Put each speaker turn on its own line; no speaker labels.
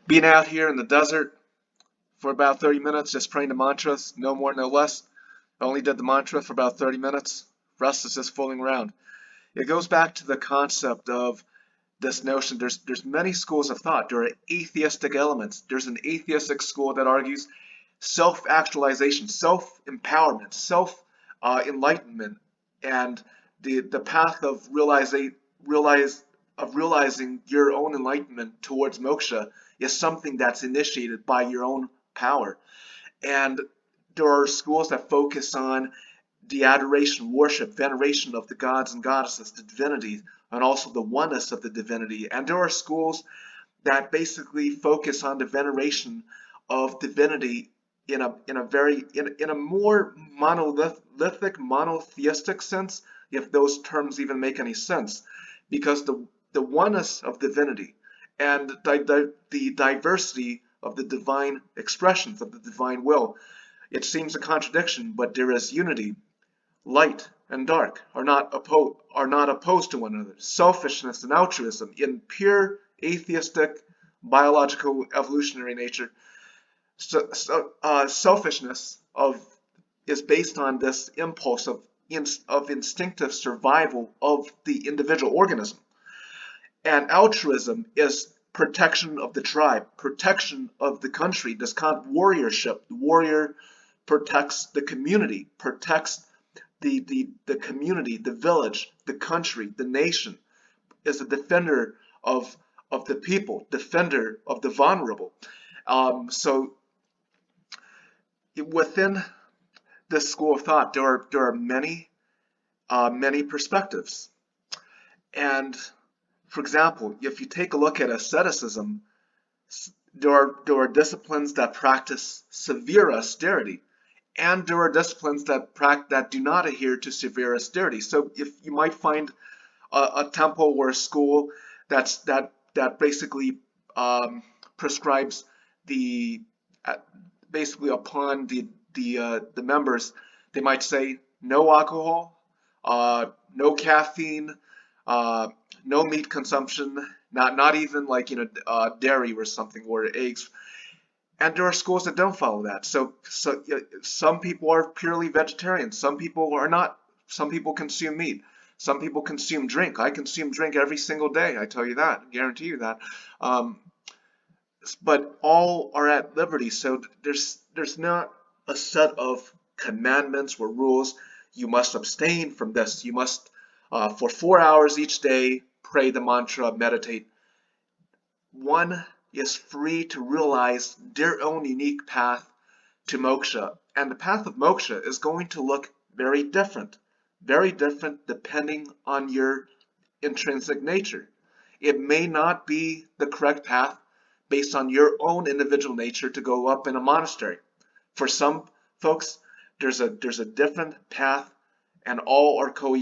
Being out here in the desert for about 30 minutes, just praying the mantras, no more, no less. I only did the mantra for about 30 minutes. Rest is just fooling around. It goes back to the concept of this notion. There's many schools of thought. There are atheistic elements. There's an atheistic school that argues self-actualization, self-empowerment, self-enlightenment, and the path of realizing your own enlightenment towards moksha is something that's initiated by your own power. And there are schools that focus on the adoration, worship, veneration of the gods and goddesses, the divinity, and also the oneness of the divinity. And there are schools that basically focus on the veneration of divinity in a more monolithic, monotheistic sense, if those terms even make any sense, because the oneness of divinity and the diversity of the divine expressions of the divine will, it seems a contradiction, but there is unity. Light and dark are not opposed to one another. Selfishness and altruism in pure atheistic biological evolutionary nature. Selfishness is based on this impulse of instinctive survival of the individual organism. And altruism is protection of the tribe, protection of the country, this kind of warriorship. The warrior protects the community, protects the community, the village, the country, the nation, is a defender of the people, defender of the vulnerable. So within this school of thought, there are many perspectives. And for example, if you take a look at asceticism, there are disciplines that practice severe austerity, and there are disciplines that do not adhere to severe austerity. So if you might find a temple or a school that basically prescribes basically upon the members, they might say no alcohol, no caffeine, no meat consumption, not even like dairy or something, or eggs. And there are schools that don't follow that. So some people are purely vegetarian. Some people are not. Some people consume meat. Some people consume drink. I consume drink every single day. I tell you that. I guarantee you that. But all are at liberty. So there's not a set of commandments or rules. You must abstain from this. You must for 4 hours each day pray the mantra, meditate. One is free to realize their own unique path to moksha. And the path of moksha is going to look very different depending on your intrinsic nature. It may not be the correct path based on your own individual nature to go up in a monastery. For some folks, there's a different path, and all are co-equal.